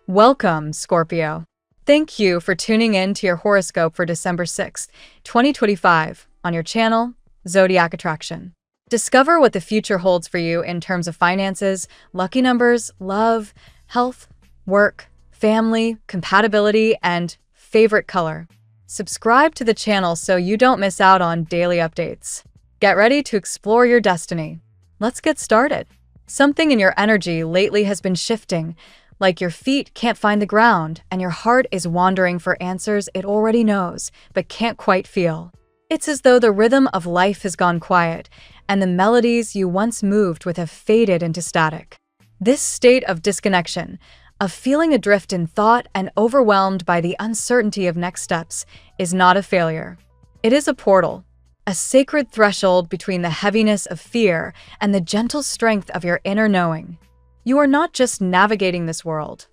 Welcome, Scorpio. Thank you for tuning in to your horoscope for December 6th, 2025, on your channel, Zodiac Attraction. Discover what the future holds for you in terms of finances, lucky numbers, love, health, work, family, compatibility, and favorite color. Subscribe to the channel so you don't miss out on daily updates. Get ready to explore your destiny. Let's get started. Something in your energy lately has been shifting, like your feet can't find the ground and your heart is wandering for answers it already knows but can't quite feel. It's as though the rhythm of life has gone quiet and the melodies you once moved with have faded into static. This state of disconnection, of feeling adrift in thought and overwhelmed by the uncertainty of next steps, is not a failure. It is a portal, a sacred threshold between the heaviness of fear and the gentle strength of your inner knowing. You are not just navigating this world.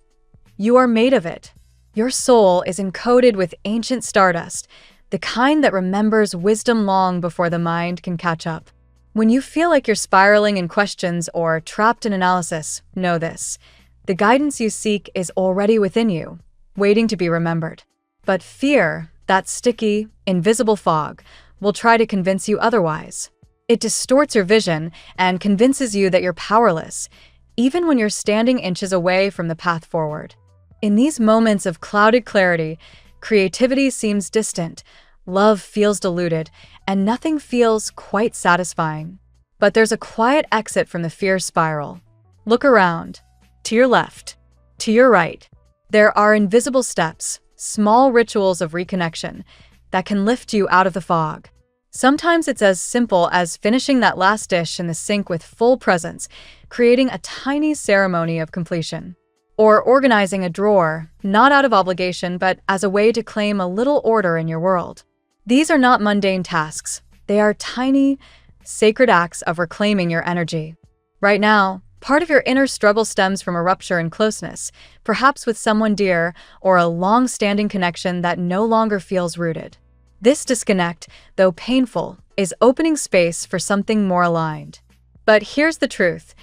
You are made of it. Your soul is encoded with ancient stardust, the kind that remembers wisdom long before the mind can catch up. When you feel like you're spiraling in questions or trapped in analysis, know this: the guidance you seek is already within you, waiting to be remembered. But fear, that sticky, invisible fog, will try to convince you otherwise. It distorts your vision and convinces you that you're powerless, even when you're standing inches away from the path forward. In these moments of clouded clarity, creativity seems distant, love feels diluted, and nothing feels quite satisfying. But there's a quiet exit from the fear spiral. Look around. To your left, to your right, there are invisible steps, small rituals of reconnection that can lift you out of the fog. Sometimes it's as simple as finishing that last dish in the sink with full presence, creating a tiny ceremony of completion. Or organizing a drawer, not out of obligation, but as a way to claim a little order in your world. These are not mundane tasks. They are tiny, sacred acts of reclaiming your energy. Right now, part of your inner struggle stems from a rupture in closeness, perhaps with someone dear or a long-standing connection that no longer feels rooted. This disconnect, though painful, is opening space for something more aligned. But here's the truth.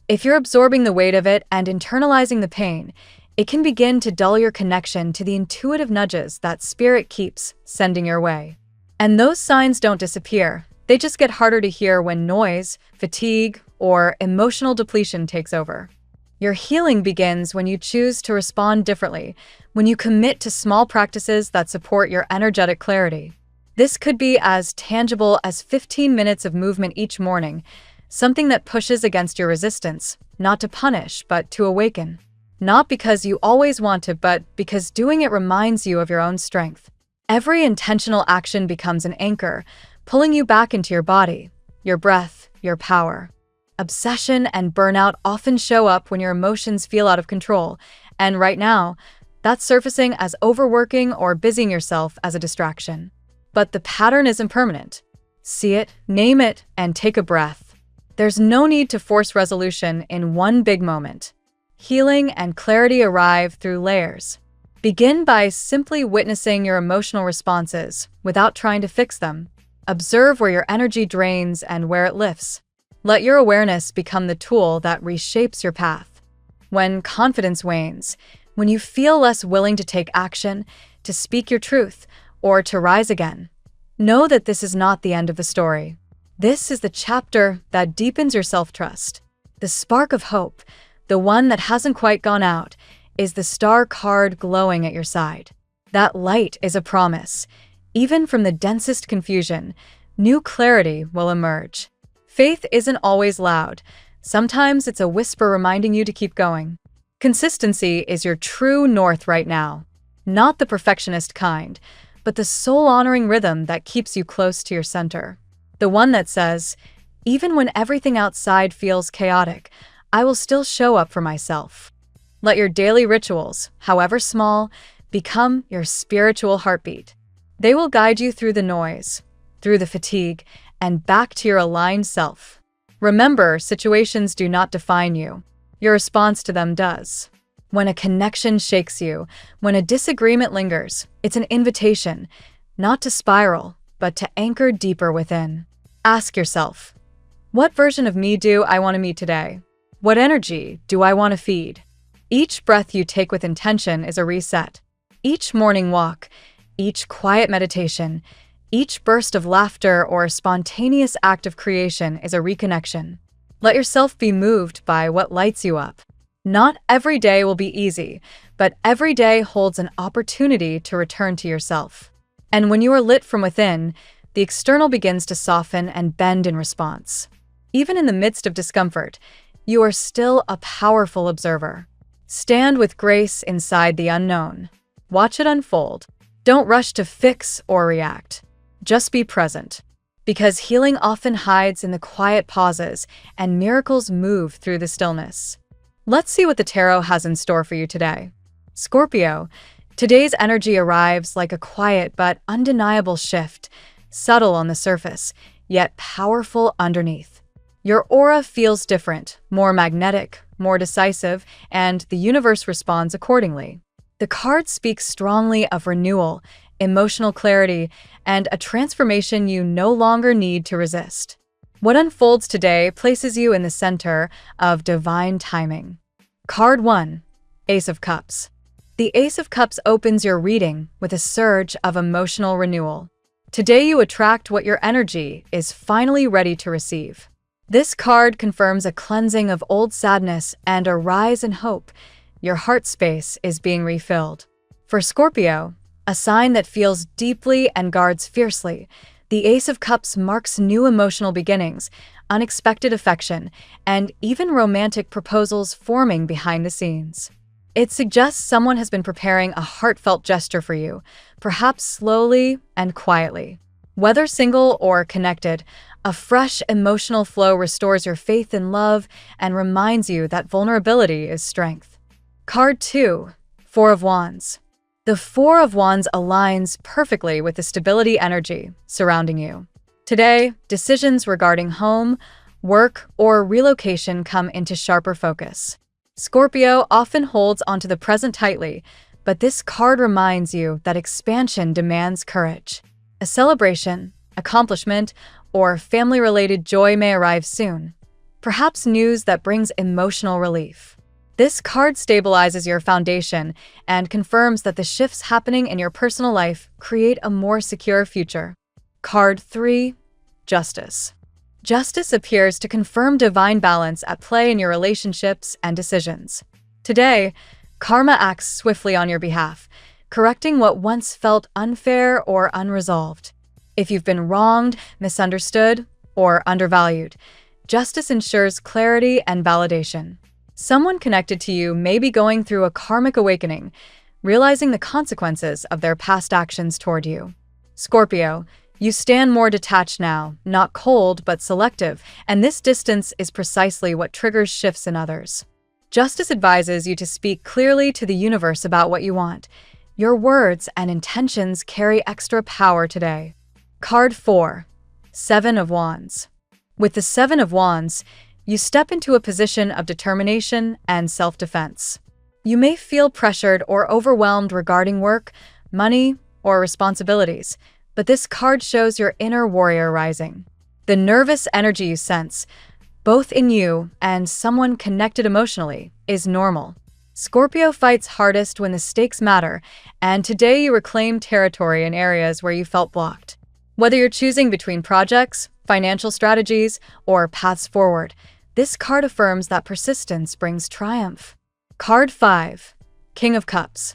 If you're absorbing the weight of it and internalizing the pain, it can begin to dull your connection to the intuitive nudges that spirit keeps sending your way. And those signs don't disappear. They just get harder to hear when noise, fatigue, or emotional depletion takes over. Your healing begins when you choose to respond differently, when you commit to small practices that support your energetic clarity. This could be as tangible as 15 minutes of movement each morning, something that pushes against your resistance, not to punish, but to awaken. Not because you always want to, but because doing it reminds you of your own strength. Every intentional action becomes an anchor, pulling you back into your body, your breath, your power. Obsession and burnout often show up when your emotions feel out of control, and right now, that's surfacing as overworking or busying yourself as a distraction. But the pattern isn't permanent. See it, name it, and take a breath. There's no need to force resolution in one big moment. Healing and clarity arrive through layers. Begin by simply witnessing your emotional responses without trying to fix them. Observe where your energy drains and where it lifts. Let your awareness become the tool that reshapes your path. When confidence wanes, when you feel less willing to take action, to speak your truth, or to rise again, know that this is not the end of the story. This is the chapter that deepens your self-trust. The spark of hope, the one that hasn't quite gone out, is the star card glowing at your side. That light is a promise. Even from the densest confusion, new clarity will emerge. Faith isn't always loud. Sometimes it's a whisper reminding you to keep going. Consistency is your true north right now. Not the perfectionist kind, but the soul-honoring rhythm that keeps you close to your center. The one that says, even when everything outside feels chaotic, I will still show up for myself. Let your daily rituals, however small, become your spiritual heartbeat. They will guide you through the noise, through the fatigue, and back to your aligned self. Remember, situations do not define you. Your response to them does. When a connection shakes you, when a disagreement lingers, it's an invitation, not to spiral, but to anchor deeper within. Ask yourself, what version of me do I want to meet today? What energy do I want to feed? Each breath you take with intention is a reset. Each morning walk, each quiet meditation, each burst of laughter or spontaneous act of creation is a reconnection. Let yourself be moved by what lights you up. Not every day will be easy, but every day holds an opportunity to return to yourself. And when you are lit from within, the external begins to soften and bend in response. Even in the midst of discomfort, you are still a powerful observer. Stand with grace inside the unknown. Watch it unfold. Don't rush to fix or react. Just be present. Because healing often hides in the quiet pauses and miracles move through the stillness. Let's see what the tarot has in store for you today. Scorpio, today's energy arrives like a quiet but undeniable shift, subtle on the surface, yet powerful underneath. Your aura feels different, more magnetic, more decisive, and the universe responds accordingly. The card speaks strongly of renewal, emotional clarity, and a transformation you no longer need to resist. What unfolds today places you in the center of divine timing. Card 1, Ace of Cups. The Ace of Cups opens your reading with a surge of emotional renewal. Today you attract what your energy is finally ready to receive. This card confirms a cleansing of old sadness and a rise in hope. Your heart space is being refilled. For Scorpio, a sign that feels deeply and guards fiercely, the Ace of Cups marks new emotional beginnings, unexpected affection, and even romantic proposals forming behind the scenes. It suggests someone has been preparing a heartfelt gesture for you, perhaps slowly and quietly. Whether single or connected, a fresh emotional flow restores your faith in love and reminds you that vulnerability is strength. Card 2, Four of Wands. The Four of Wands aligns perfectly with the stability energy surrounding you. Today, decisions regarding home, work, or relocation come into sharper focus. Scorpio often holds onto the present tightly, but this card reminds you that expansion demands courage. A celebration, accomplishment, or family-related joy may arrive soon. Perhaps news that brings emotional relief. This card stabilizes your foundation and confirms that the shifts happening in your personal life create a more secure future. Card 3, Justice. Justice appears to confirm divine balance at play in your relationships and decisions. Today, karma acts swiftly on your behalf, correcting what once felt unfair or unresolved. If you've been wronged, misunderstood, or undervalued, justice ensures clarity and validation. Someone connected to you may be going through a karmic awakening, realizing the consequences of their past actions toward you. Scorpio, you stand more detached now, not cold but selective, and this distance is precisely what triggers shifts in others. Justice advises you to speak clearly to the universe about what you want. Your words and intentions carry extra power today. Card 4, Seven of Wands. With the Seven of Wands, you step into a position of determination and self-defense. You may feel pressured or overwhelmed regarding work, money, or responsibilities, but this card shows your inner warrior rising. The nervous energy you sense, both in you and someone connected emotionally, is normal. Scorpio fights hardest when the stakes matter, and today you reclaim territory in areas where you felt blocked. Whether you're choosing between projects, financial strategies, or paths forward, this card affirms that persistence brings triumph. Card 5, King of Cups.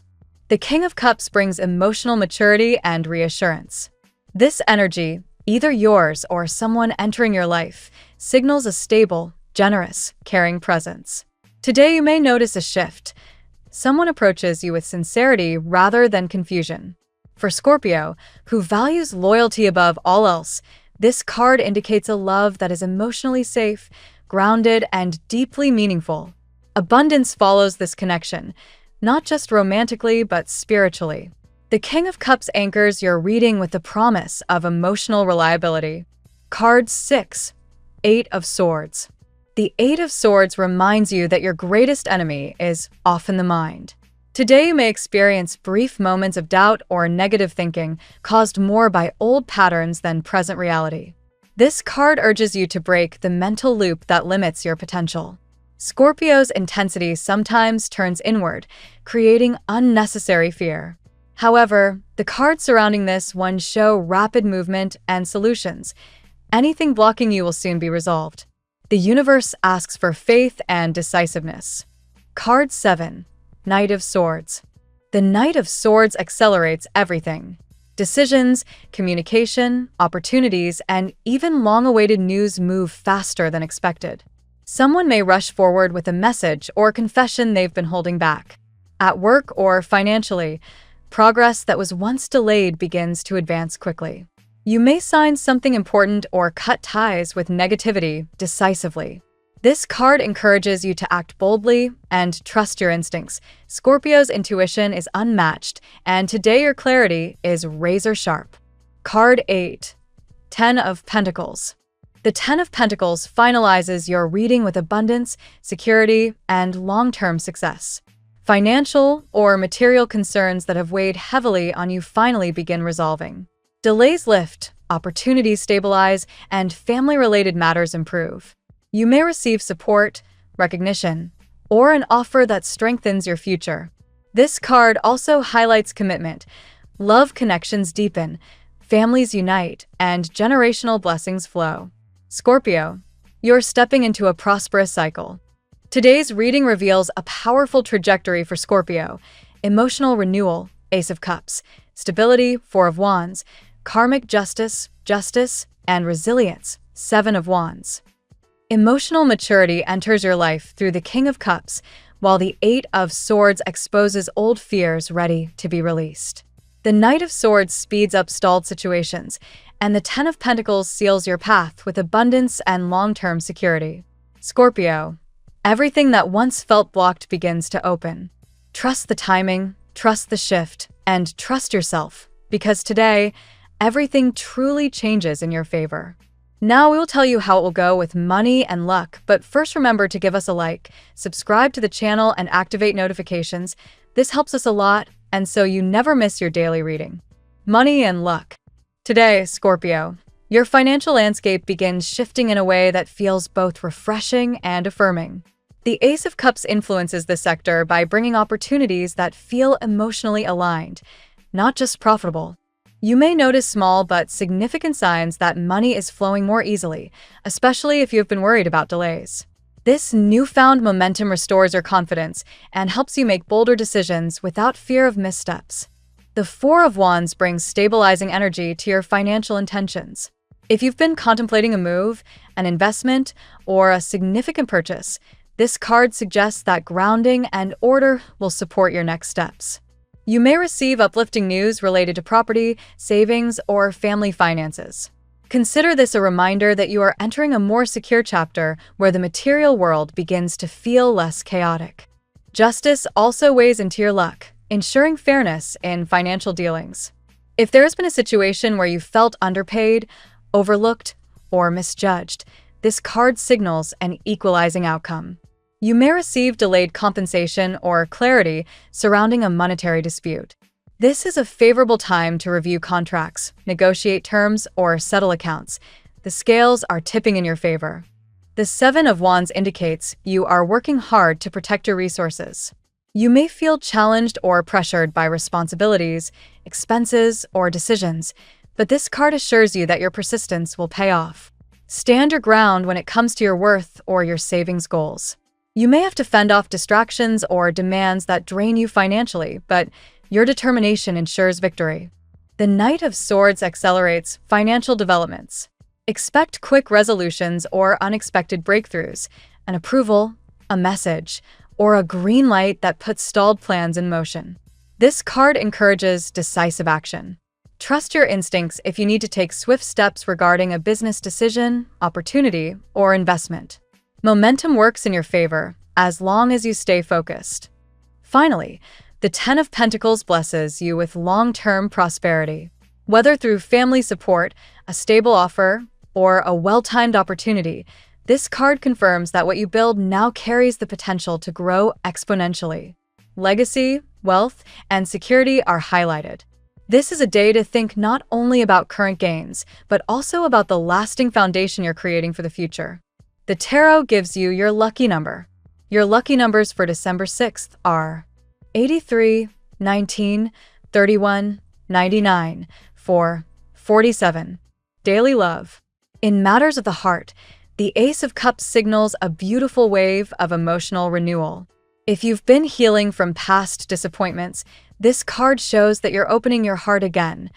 The King of Cups brings emotional maturity and reassurance. This energy, either yours or someone entering your life, signals a stable, generous, caring presence. Today you may notice a shift. Someone approaches you with sincerity rather than confusion. For Scorpio, who values loyalty above all else, this card indicates a love that is emotionally safe, grounded, and deeply meaningful. Abundance follows this connection, not just romantically but spiritually. The King of Cups anchors your reading with the promise of emotional reliability. Card 6, Eight of Swords. The Eight of Swords reminds you that your greatest enemy is often the mind. Today you may experience brief moments of doubt or negative thinking caused more by old patterns than present reality. This card urges you to break the mental loop that limits your potential. Scorpio's intensity sometimes turns inward, creating unnecessary fear. However, the cards surrounding this one show rapid movement and solutions. Anything blocking you will soon be resolved. The universe asks for faith and decisiveness. Card 7. Knight of Swords. The Knight of Swords accelerates everything. Decisions, communication, opportunities, and even long-awaited news move faster than expected. Someone may rush forward with a message or confession they've been holding back. At work or financially, progress that was once delayed begins to advance quickly. You may sign something important or cut ties with negativity decisively. This card encourages you to act boldly and trust your instincts. Scorpio's intuition is unmatched, and today your clarity is razor sharp. Card 8. Ten of Pentacles. The Ten of Pentacles finalizes your reading with abundance, security, and long-term success. Financial or material concerns that have weighed heavily on you finally begin resolving. Delays lift, opportunities stabilize, and family-related matters improve. You may receive support, recognition, or an offer that strengthens your future. This card also highlights commitment. Love connections deepen, families unite, and generational blessings flow. Scorpio, you're stepping into a prosperous cycle. Today's reading reveals a powerful trajectory for Scorpio: emotional renewal, Ace of Cups, stability, Four of Wands, karmic justice, and resilience, Seven of Wands. Emotional maturity enters your life through the King of Cups, while the Eight of Swords exposes old fears ready to be released. The Knight of Swords speeds up stalled situations, and the Ten of Pentacles seals your path with abundance and long-term security. Scorpio, everything that once felt blocked begins to open. Trust the timing, trust the shift, and trust yourself, because today, everything truly changes in your favor. Now we will tell you how it will go with money and luck, but first remember to give us a like, subscribe to the channel, and activate notifications. This helps us a lot, and so you never miss your daily reading. Money and luck. Today, Scorpio, your financial landscape begins shifting in a way that feels both refreshing and affirming. The Ace of Cups influences this sector by bringing opportunities that feel emotionally aligned, not just profitable. You may notice small but significant signs that money is flowing more easily, especially if you've been worried about delays. This newfound momentum restores your confidence and helps you make bolder decisions without fear of missteps. The Four of Wands brings stabilizing energy to your financial intentions. If you've been contemplating a move, an investment, or a significant purchase, this card suggests that grounding and order will support your next steps. You may receive uplifting news related to property, savings, or family finances. Consider this a reminder that you are entering a more secure chapter where the material world begins to feel less chaotic. Justice also weighs into your luck, ensuring fairness in financial dealings. If there has been a situation where you felt underpaid, overlooked, or misjudged, this card signals an equalizing outcome. You may receive delayed compensation or clarity surrounding a monetary dispute. This is a favorable time to review contracts, negotiate terms, or settle accounts. The scales are tipping in your favor. The Seven of Wands indicates you are working hard to protect your resources. You may feel challenged or pressured by responsibilities, expenses, or decisions, but this card assures you that your persistence will pay off. Stand your ground when it comes to your worth or your savings goals. You may have to fend off distractions or demands that drain you financially, but your determination ensures victory. The Knight of Swords accelerates financial developments. Expect quick resolutions or unexpected breakthroughs, an approval, a message, or a green light that puts stalled plans in motion. This card encourages decisive action. Trust your instincts if you need to take swift steps regarding a business decision, opportunity, or investment. Momentum works in your favor as long as you stay focused. Finally, the Ten of Pentacles blesses you with long-term prosperity. Whether through family support, a stable offer, or a well-timed opportunity, this card confirms that what you build now carries the potential to grow exponentially. Legacy, wealth, and security are highlighted. This is a day to think not only about current gains, but also about the lasting foundation you're creating for the future. The tarot gives you your lucky number: Your lucky numbers for December 6th are 83, 19, 31, 99, 4, 47. Daily love. In matters of the heart, the Ace of Cups signals a beautiful wave of emotional renewal. If you've been healing from past disappointments, this card shows that you're opening your heart again,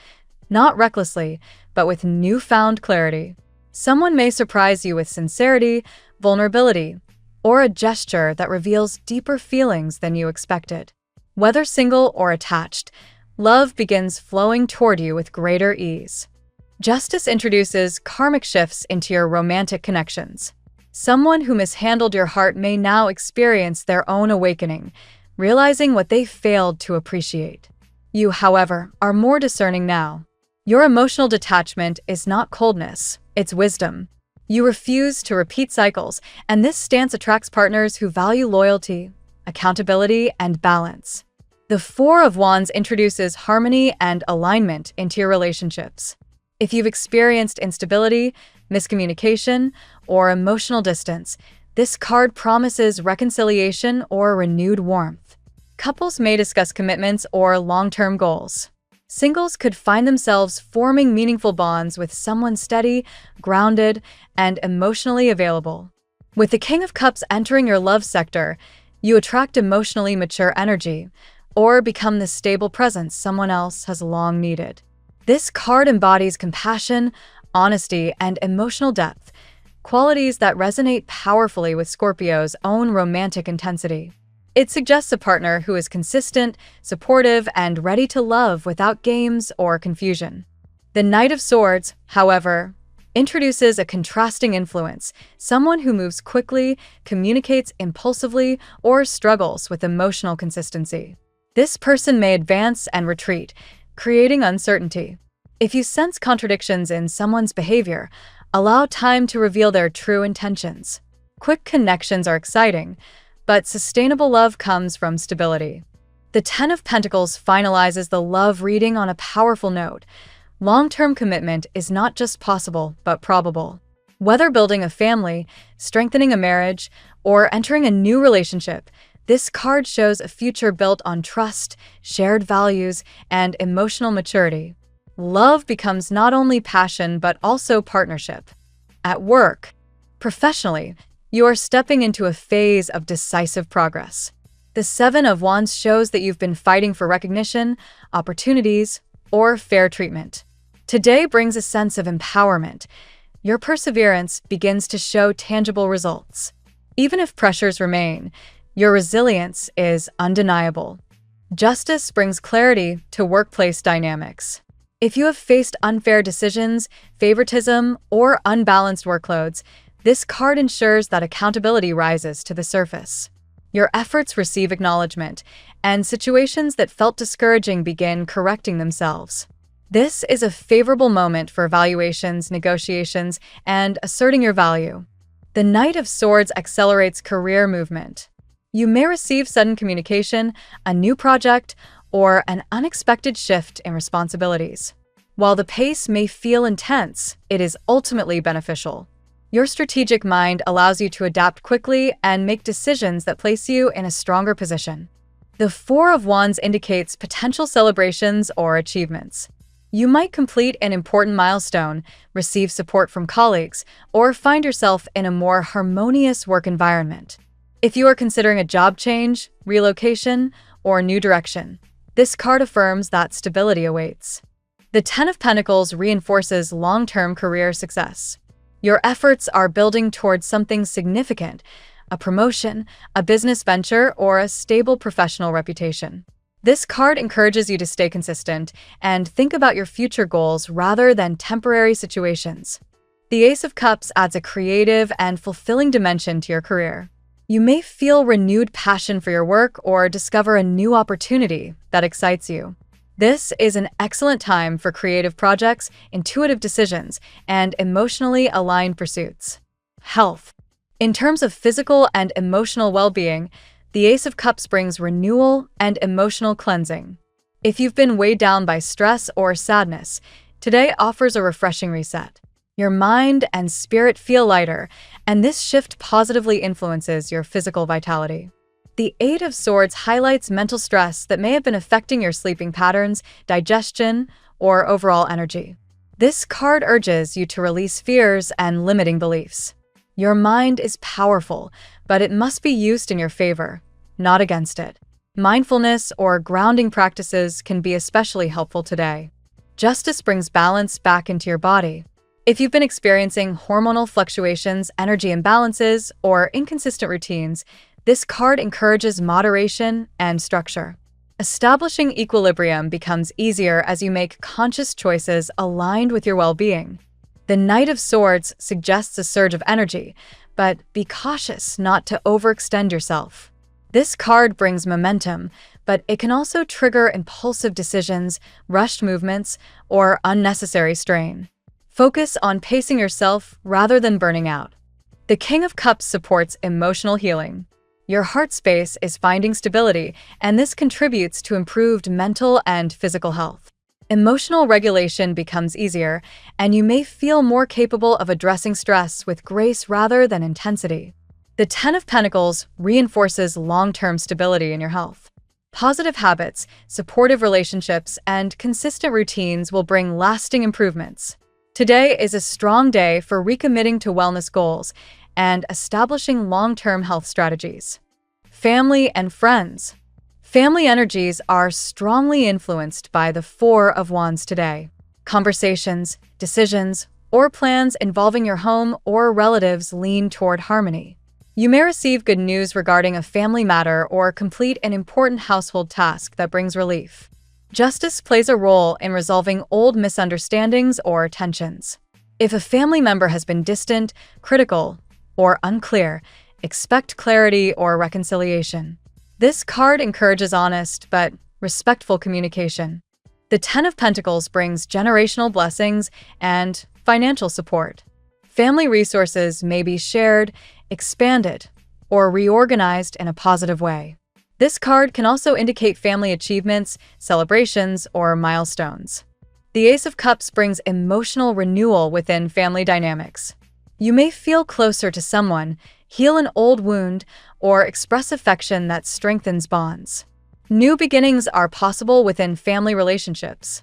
not recklessly, but with newfound clarity. Someone may surprise you with sincerity, vulnerability, or a gesture that reveals deeper feelings than you expected. Whether single or attached, love begins flowing toward you with greater ease. Justice introduces karmic shifts into your romantic connections. Someone who mishandled your heart may now experience their own awakening, realizing what they failed to appreciate. You, however, are more discerning now. Your emotional detachment is not coldness, it's wisdom. You refuse to repeat cycles, and this stance attracts partners who value loyalty, accountability, and balance. The Four of Wands introduces harmony and alignment into your relationships. If you've experienced instability, miscommunication, or emotional distance, this card promises reconciliation or renewed warmth. Couples may discuss commitments or long-term goals. Singles could find themselves forming meaningful bonds with someone steady, grounded, and emotionally available. With the King of Cups entering your love sector, you attract emotionally mature energy, or become the stable presence someone else has long needed. This card embodies compassion, honesty, and emotional depth, qualities that resonate powerfully with Scorpio's own romantic intensity. It suggests a partner who is consistent, supportive, and ready to love without games or confusion. The Knight of Swords, however, introduces a contrasting influence, someone who moves quickly, communicates impulsively, or struggles with emotional consistency. This person may advance and retreat, creating uncertainty. If you sense contradictions in someone's behavior, allow time to reveal their true intentions. Quick connections are exciting, but sustainable love comes from stability. The Ten of Pentacles finalizes the love reading on a powerful note. Long-term commitment is not just possible, but probable. Whether building a family, strengthening a marriage, or entering a new relationship, this card shows a future built on trust, shared values, and emotional maturity. Love becomes not only passion, but also partnership. At work, professionally, you are stepping into a phase of decisive progress. The Seven of Wands shows that you've been fighting for recognition, opportunities, or fair treatment. Today brings a sense of empowerment. Your perseverance begins to show tangible results. Even if pressures remain, your resilience is undeniable. Justice brings clarity to workplace dynamics. If you have faced unfair decisions, favoritism, or unbalanced workloads, this card ensures that accountability rises to the surface. Your efforts receive acknowledgement, and situations that felt discouraging begin correcting themselves. This is a favorable moment for evaluations, negotiations, and asserting your value. The Knight of Swords accelerates career movement. You may receive sudden communication, a new project, or an unexpected shift in responsibilities. While the pace may feel intense, it is ultimately beneficial. Your strategic mind allows you to adapt quickly and make decisions that place you in a stronger position. The Four of Wands indicates potential celebrations or achievements. You might complete an important milestone, receive support from colleagues, or find yourself in a more harmonious work environment. If you are considering a job change, relocation, or new direction, this card affirms that stability awaits. The Ten of Pentacles reinforces long-term career success. Your efforts are building towards something significant, a promotion, a business venture, or a stable professional reputation. This card encourages you to stay consistent and think about your future goals rather than temporary situations. The Ace of Cups adds a creative and fulfilling dimension to your career. You may feel renewed passion for your work or discover a new opportunity that excites you. This is an excellent time for creative projects, intuitive decisions, and emotionally aligned pursuits. Health. In terms of physical and emotional well-being, the Ace of Cups brings renewal and emotional cleansing. If you've been weighed down by stress or sadness, today offers a refreshing reset. Your mind and spirit feel lighter, and this shift positively influences your physical vitality. The Eight of Swords highlights mental stress that may have been affecting your sleeping patterns, digestion, or overall energy. This card urges you to release fears and limiting beliefs. Your mind is powerful, but it must be used in your favor, not against it. Mindfulness or grounding practices can be especially helpful today. Justice brings balance back into your body. If you've been experiencing hormonal fluctuations, energy imbalances, or inconsistent routines, this card encourages moderation and structure. Establishing equilibrium becomes easier as you make conscious choices aligned with your well-being. The Knight of Swords suggests a surge of energy, but be cautious not to overextend yourself. This card brings momentum, but it can also trigger impulsive decisions, rushed movements, or unnecessary strain. Focus on pacing yourself rather than burning out. The King of Cups supports emotional healing. Your heart space is finding stability, and this contributes to improved mental and physical health. Emotional regulation becomes easier, and you may feel more capable of addressing stress with grace rather than intensity. The Ten of Pentacles reinforces long-term stability in your health. Positive habits, supportive relationships, and consistent routines will bring lasting improvements. Today is a strong day for recommitting to wellness goals and establishing long-term health strategies. Family and friends. Family energies are strongly influenced by the Four of Wands today. Conversations, decisions, or plans involving your home or relatives lean toward harmony. You may receive good news regarding a family matter or complete an important household task that brings relief. Justice plays a role in resolving old misunderstandings or tensions. If a family member has been distant, critical, or unclear, expect clarity or reconciliation. This card encourages honest but respectful communication. The Ten of Pentacles brings generational blessings and financial support. Family resources may be shared, expanded, or reorganized in a positive way. This card can also indicate family achievements, celebrations, or milestones. The Ace of Cups brings emotional renewal within family dynamics. You may feel closer to someone, heal an old wound, or express affection that strengthens bonds. New beginnings are possible within family relationships.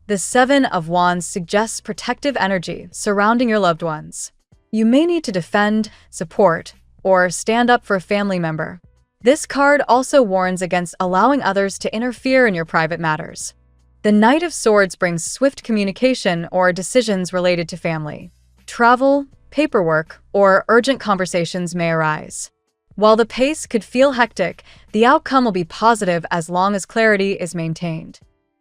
The Seven of Wands suggests protective energy surrounding your loved ones. You may need to defend, support, or stand up for a family member. This card also warns against allowing others to interfere in your private matters. The Knight of Swords brings swift communication or decisions related to family. Travel, paperwork, or urgent conversations may arise. While the pace could feel hectic, the outcome will be positive as long as clarity is maintained.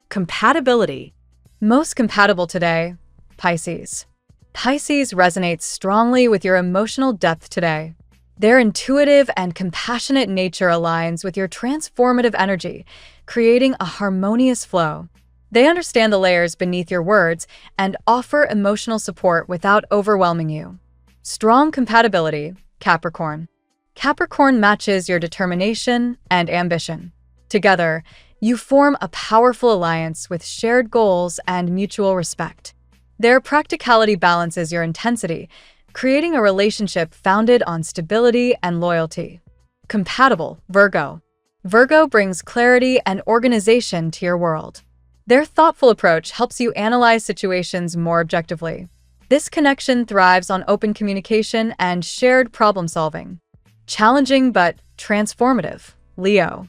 Compatibility. Most compatible today, Pisces. Pisces resonates strongly with your emotional depth today. Their intuitive and compassionate nature aligns with your transformative energy, creating a harmonious flow. They understand the layers beneath your words and offer emotional support without overwhelming you. Strong compatibility, Capricorn. Capricorn matches your determination and ambition. Together, you form a powerful alliance with shared goals and mutual respect. Their practicality balances your intensity, creating a relationship founded on stability and loyalty. Compatible, Virgo. Virgo brings clarity and organization to your world. Their thoughtful approach helps you analyze situations more objectively. This connection thrives on open communication and shared problem-solving. Challenging but transformative, Leo.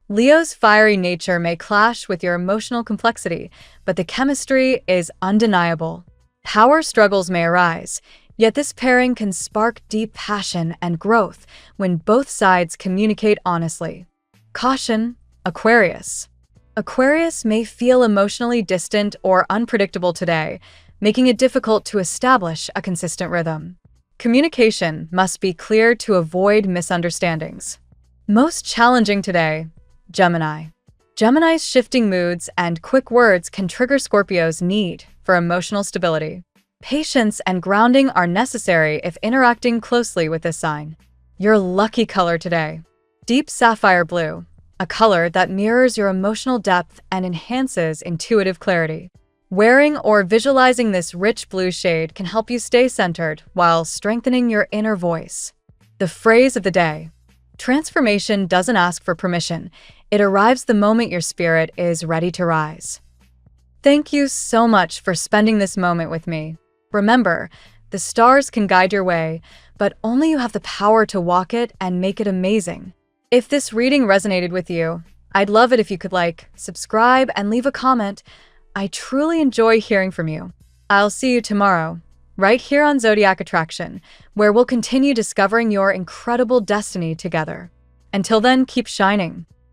Leo's fiery nature may clash with your emotional complexity, but the chemistry is undeniable. Power struggles may arise, yet this pairing can spark deep passion and growth when both sides communicate honestly. Caution, Aquarius. Aquarius may feel emotionally distant or unpredictable today, making it difficult to establish a consistent rhythm. Communication must be clear to avoid misunderstandings. Most challenging today, Gemini. Gemini's shifting moods and quick words can trigger Scorpio's need for emotional stability. Patience and grounding are necessary if interacting closely with this sign. Your lucky color today, deep sapphire blue, a color that mirrors your emotional depth and enhances intuitive clarity. Wearing or visualizing this rich blue shade can help you stay centered while strengthening your inner voice. The phrase of the day: transformation doesn't ask for permission. It arrives the moment your spirit is ready to rise. Thank you so much for spending this moment with me. Remember, the stars can guide your way, but only you have the power to walk it and make it amazing. If this reading resonated with you, I'd love it if you could like, subscribe, and leave a comment. I truly enjoy hearing from you. I'll see you tomorrow, right here on Zodiac Attraction, where we'll continue discovering your incredible destiny together. Until then, keep shining.